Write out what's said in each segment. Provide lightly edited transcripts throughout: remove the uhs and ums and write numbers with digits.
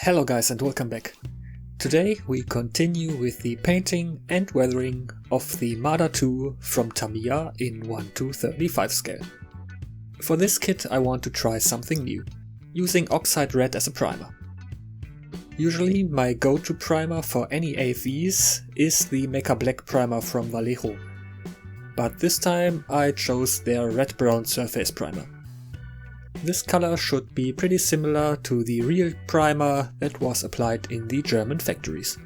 Hello guys and welcome back. Today we continue with the painting and weathering of the Marder 2 from Tamiya in 1:35 scale. For this kit I want to try something new, using oxide red as a primer. Usually my go-to primer for any AFVs is the Mecha Black primer from Vallejo, but this time I chose their red-brown surface primer. This color should be pretty similar to the real primer that was applied in the German factories.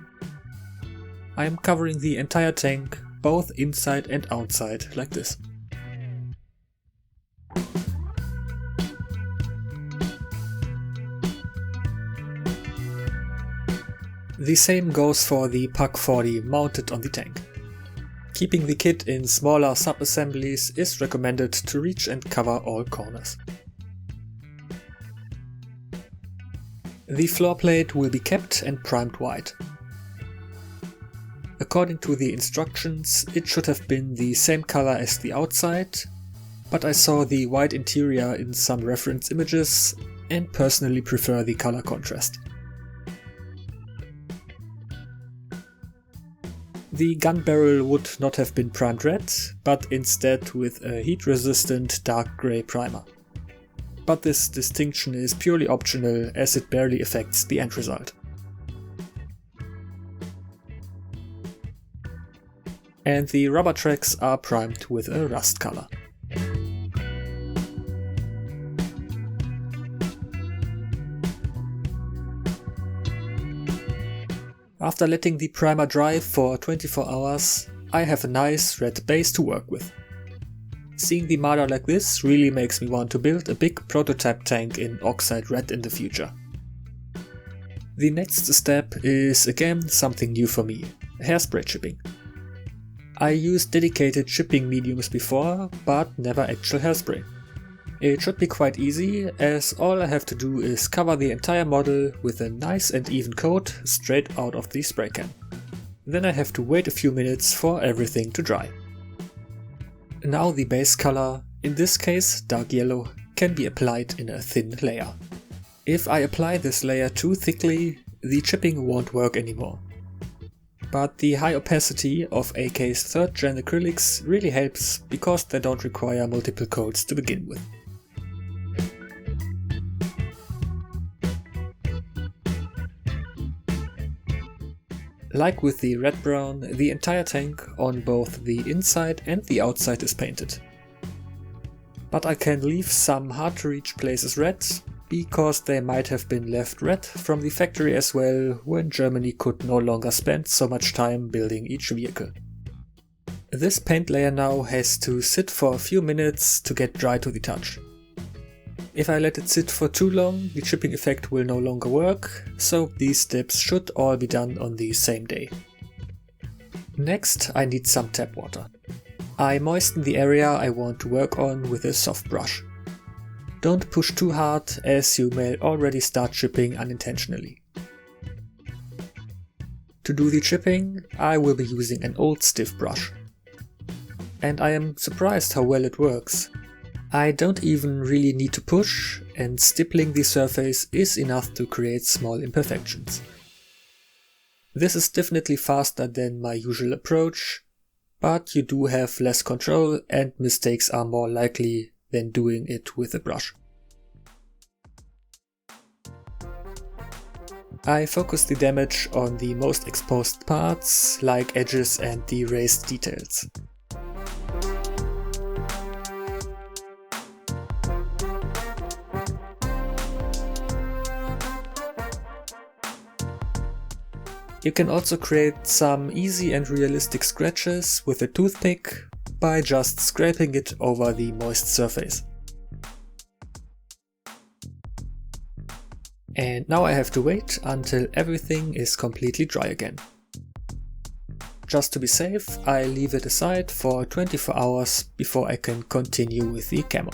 I am covering the entire tank, both inside and outside, like this. The same goes for the Pak 40 mounted on the tank. Keeping the kit in smaller sub-assemblies is recommended to reach and cover all corners. The floor plate will be kept and primed white. According to the instructions, it should have been the same color as the outside, but I saw the white interior in some reference images and personally prefer the color contrast. The gun barrel would not have been primed red, but instead with a heat-resistant dark grey primer. But this distinction is purely optional as it barely affects the end result. And the rubber tracks are primed with a rust color. After letting the primer dry for 24 hours, I have a nice red base to work with. Seeing the Marder like this really makes me want to build a big prototype tank in oxide red in the future. The next step is again something new for me, hairspray chipping. I used dedicated chipping mediums before, but never actual hairspray. It should be quite easy, as all I have to do is cover the entire model with a nice and even coat straight out of the spray can. Then I have to wait a few minutes for everything to dry. Now the base color, in this case dark yellow, can be applied in a thin layer. If I apply this layer too thickly, the chipping won't work anymore. But the high opacity of AK's 3rd gen acrylics really helps because they don't require multiple coats to begin with. Like with the red-brown, the entire tank on both the inside and the outside is painted. But I can leave some hard-to-reach places red, because they might have been left red from the factory as well when Germany could no longer spend so much time building each vehicle. This paint layer now has to sit for a few minutes to get dry to the touch. If I let it sit for too long, the chipping effect will no longer work, so these steps should all be done on the same day. Next, I need some tap water. I moisten the area I want to work on with a soft brush. Don't push too hard, as you may already start chipping unintentionally. To do the chipping, I will be using an old stiff brush. And I am surprised how well it works. I don't even really need to push, and stippling the surface is enough to create small imperfections. This is definitely faster than my usual approach, but you do have less control and mistakes are more likely than doing it with a brush. I focus the damage on the most exposed parts, like edges and the raised details. You can also create some easy and realistic scratches with a toothpick by just scraping it over the moist surface. And now I have to wait until everything is completely dry again. Just to be safe, I leave it aside for 24 hours before I can continue with the camo.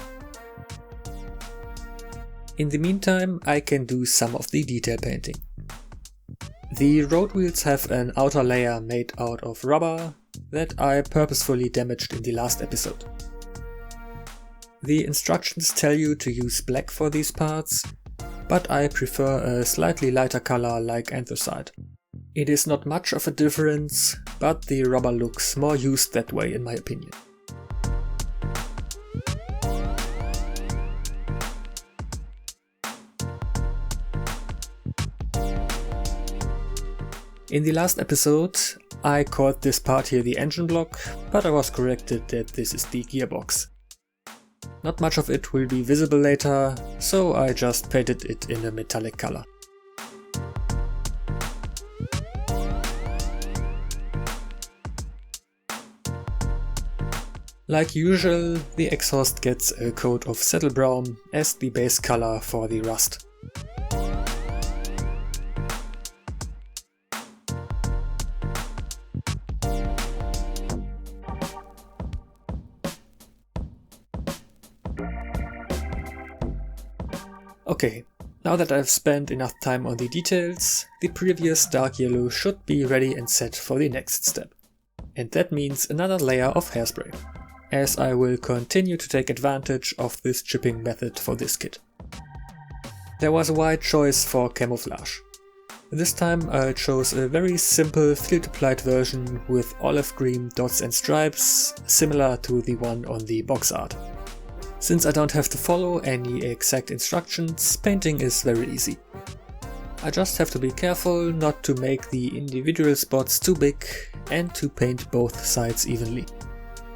In the meantime, I can do some of the detail painting. The road wheels have an outer layer made out of rubber that I purposefully damaged in the last episode. The instructions tell you to use black for these parts, but I prefer a slightly lighter color like anthracite. It is not much of a difference, but the rubber looks more used that way in my opinion. In the last episode, I called this part here the engine block, but I was corrected that this is the gearbox. Not much of it will be visible later, so I just painted it in a metallic color. Like usual, the exhaust gets a coat of saddle brown as the base color for the rust. Okay, now that I've spent enough time on the details, the previous dark yellow should be ready and set for the next step. And that means another layer of hairspray, as I will continue to take advantage of this chipping method for this kit. There was a wide choice for camouflage. This time I chose a very simple field applied version with olive green dots and stripes, similar to the one on the box art. Since I don't have to follow any exact instructions, painting is very easy. I just have to be careful not to make the individual spots too big and to paint both sides evenly.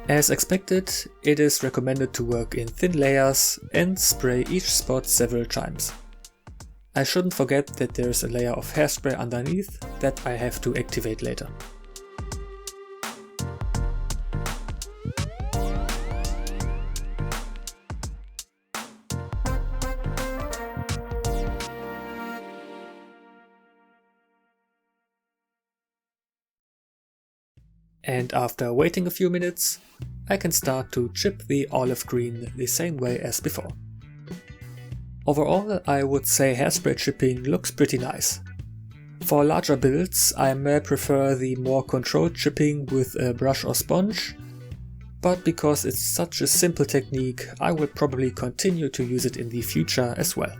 As expected, it is recommended to work in thin layers and spray each spot several times. I shouldn't forget that there's a layer of hairspray underneath that I have to activate later. And after waiting a few minutes, I can start to chip the olive green the same way as before. Overall, I would say hairspray chipping looks pretty nice. For larger builds, I may prefer the more controlled chipping with a brush or sponge, but because it's such a simple technique, I will probably continue to use it in the future as well.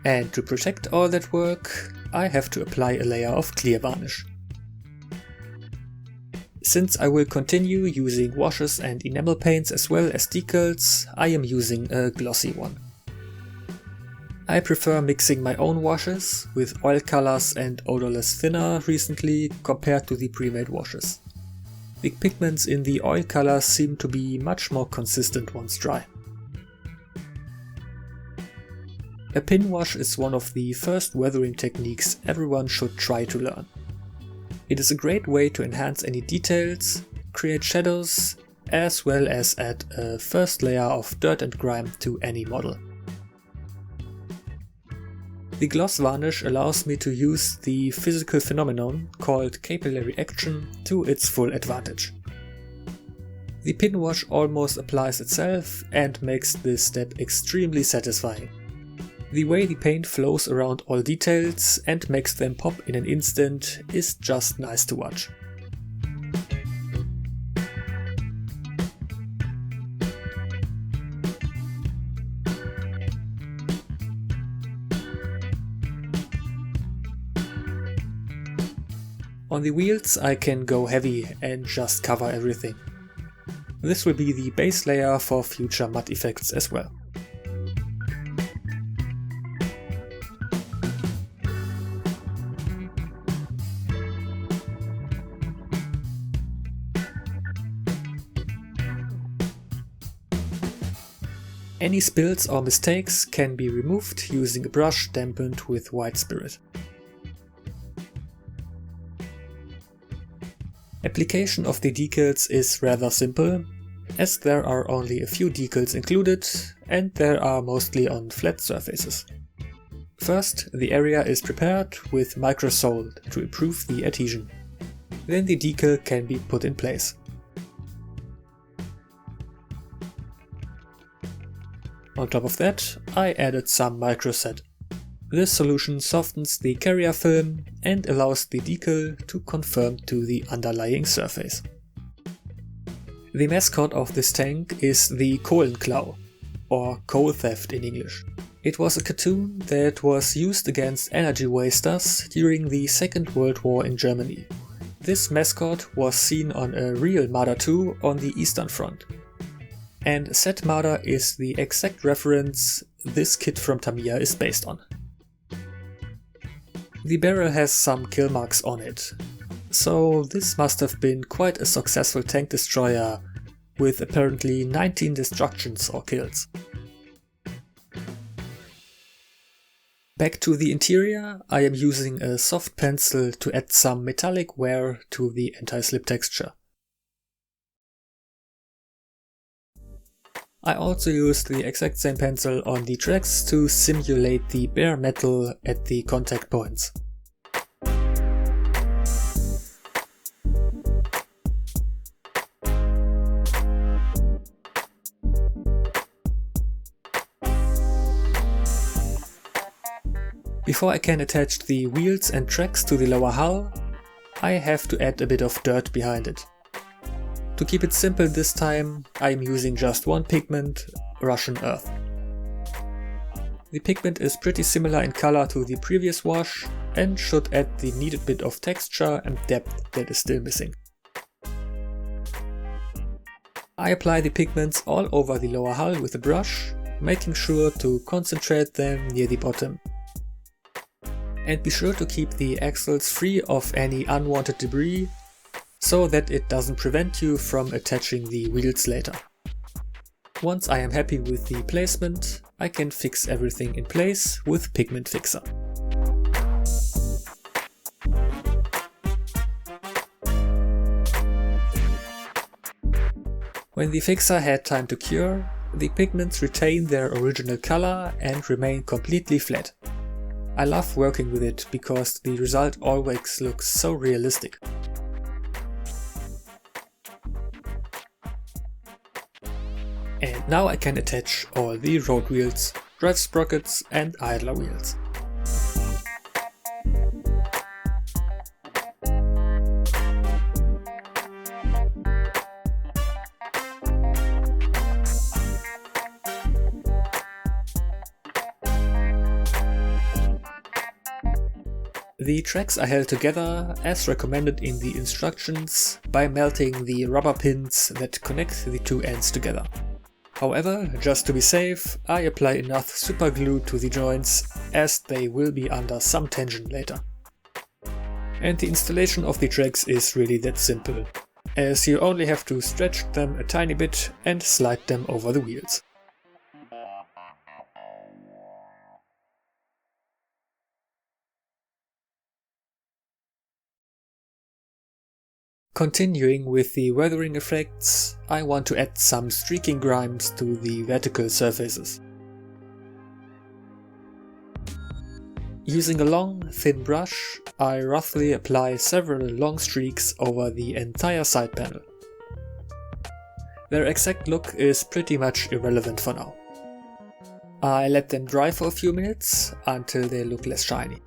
And to protect all that work, I have to apply a layer of clear varnish. Since I will continue using washes and enamel paints as well as decals, I am using a glossy one. I prefer mixing my own washes with oil colors and odorless thinner recently compared to the pre-made washes. The pigments in the oil colors seem to be much more consistent once dry. A pin wash is one of the first weathering techniques everyone should try to learn. It is a great way to enhance any details, create shadows, as well as add a first layer of dirt and grime to any model. The gloss varnish allows me to use the physical phenomenon called capillary action to its full advantage. The pin wash almost applies itself and makes this step extremely satisfying. The way the paint flows around all details and makes them pop in an instant is just nice to watch. On the wheels I can go heavy and just cover everything. This will be the base layer for future mud effects as well. Any spills or mistakes can be removed using a brush dampened with white spirit. Application of the decals is rather simple, as there are only a few decals included and they are mostly on flat surfaces. First, the area is prepared with microsol to improve the adhesion. Then the decal can be put in place. On top of that, I added some microset. This solution softens the carrier film and allows the decal to conform to the underlying surface. The mascot of this tank is the Kohlenklau, or coal theft in English. It was a cartoon that was used against energy wasters during the Second World War in Germany. This mascot was seen on a real Marder 2 on the Eastern Front. And said Marder is the exact reference this kit from Tamiya is based on. The barrel has some kill marks on it, so this must have been quite a successful tank destroyer with apparently 19 destructions or kills. Back to the interior, I am using a soft pencil to add some metallic wear to the anti-slip texture. I also used the exact same pencil on the tracks to simulate the bare metal at the contact points. Before I can attach the wheels and tracks to the lower hull, I have to add a bit of dirt behind it. To keep it simple this time, I am using just one pigment, Russian Earth. The pigment is pretty similar in color to the previous wash and should add the needed bit of texture and depth that is still missing. I apply the pigments all over the lower hull with a brush, making sure to concentrate them near the bottom. And be sure to keep the axles free of any unwanted debris, so that it doesn't prevent you from attaching the wheels later. Once I am happy with the placement, I can fix everything in place with Pigment Fixer. When the fixer had time to cure, the pigments retain their original color and remain completely flat. I love working with it because the result always looks so realistic. And now I can attach all the road wheels, drive sprockets and idler wheels. The tracks are held together as recommended in the instructions by melting the rubber pins that connect the two ends together. However, just to be safe, I apply enough super glue to the joints as they will be under some tension later. And the installation of the tracks is really that simple, as you only have to stretch them a tiny bit and slide them over the wheels. Continuing with the weathering effects, I want to add some streaking grimes to the vertical surfaces. Using a long, thin brush, I roughly apply several long streaks over the entire side panel. Their exact look is pretty much irrelevant for now. I let them dry for a few minutes until they look less shiny.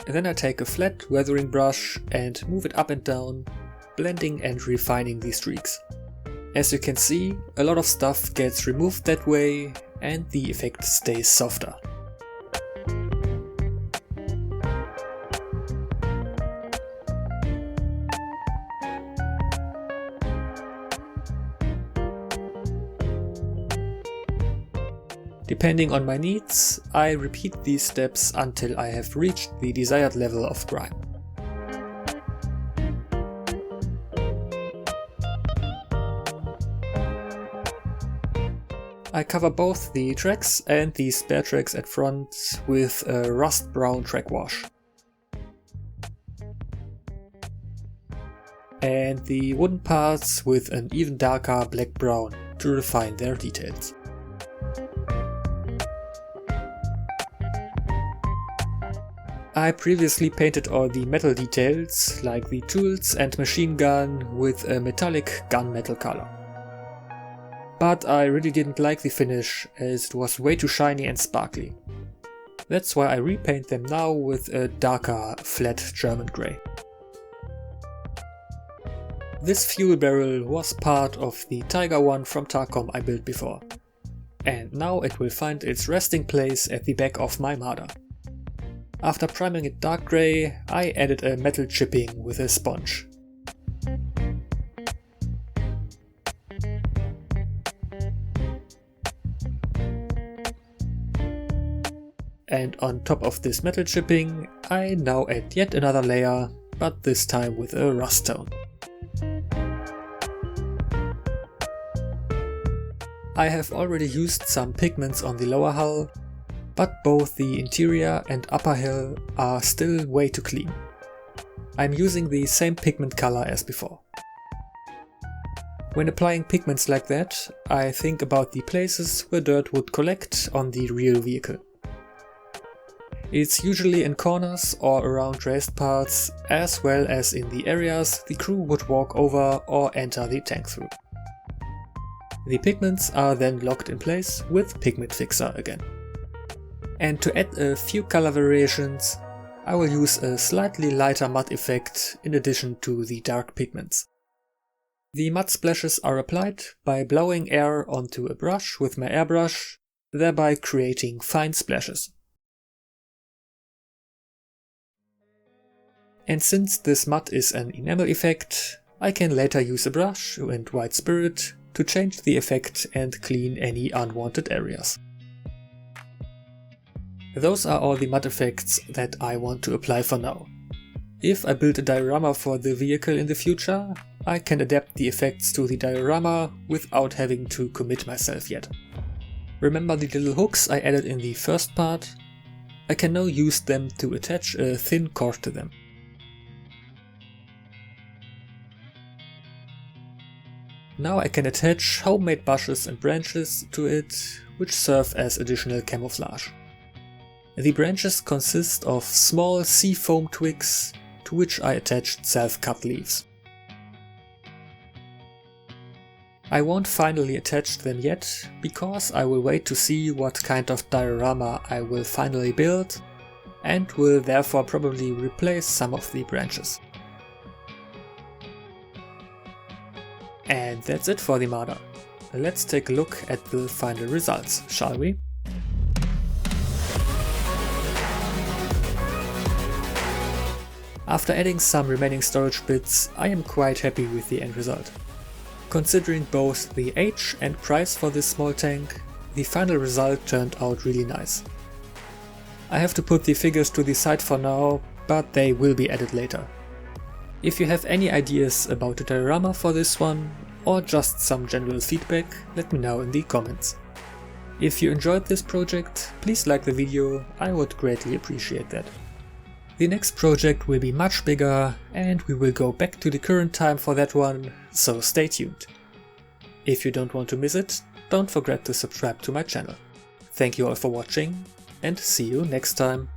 And then I take a flat weathering brush and move it up and down, blending and refining the streaks. As you can see, a lot of stuff gets removed that way and the effect stays softer. Depending on my needs, I repeat these steps until I have reached the desired level of grime. I cover both the tracks and the spare tracks at front with a rust brown track wash. And the wooden parts with an even darker black brown to refine their details. I previously painted all the metal details, like the tools and machine gun, with a metallic gunmetal color. But I really didn't like the finish, as it was way too shiny and sparkly. That's why I repaint them now with a darker, flat German grey. This fuel barrel was part of the Tiger one from Tarkom I built before. And now it will find its resting place at the back of my Marder. After priming it dark grey, I added a metal chipping with a sponge. And on top of this metal chipping, I now add yet another layer, but this time with a rust tone. I have already used some pigments on the lower hull, but both the interior and upper hull are still way too clean. I'm using the same pigment color as before. When applying pigments like that, I think about the places where dirt would collect on the real vehicle. It's usually in corners or around raised parts, as well as in the areas the crew would walk over or enter the tank through. The pigments are then locked in place with Pigment Fixer again. And to add a few color variations, I will use a slightly lighter mud effect in addition to the dark pigments. The mud splashes are applied by blowing air onto a brush with my airbrush, thereby creating fine splashes. And since this mud is an enamel effect, I can later use a brush and white spirit to change the effect and clean any unwanted areas. Those are all the mud effects that I want to apply for now. If I build a diorama for the vehicle in the future, I can adapt the effects to the diorama without having to commit myself yet. Remember the little hooks I added in the first part? I can now use them to attach a thin cord to them. Now I can attach homemade bushes and branches to it, which serve as additional camouflage. The branches consist of small sea foam twigs to which I attached self-cut leaves. I won't finally attach them yet, because I will wait to see what kind of diorama I will finally build, and will therefore probably replace some of the branches. And that's it for the Marder. Let's take a look at the final results, shall we? After adding some remaining storage bits, I am quite happy with the end result. Considering both the age and price for this small tank, the final result turned out really nice. I have to put the figures to the side for now, but they will be added later. If you have any ideas about a diorama for this one, or just some general feedback, let me know in the comments. If you enjoyed this project, please like the video, I would greatly appreciate that. The next project will be much bigger, and we will go back to the current time for that one, so stay tuned. If you don't want to miss it, don't forget to subscribe to my channel. Thank you all for watching, and see you next time.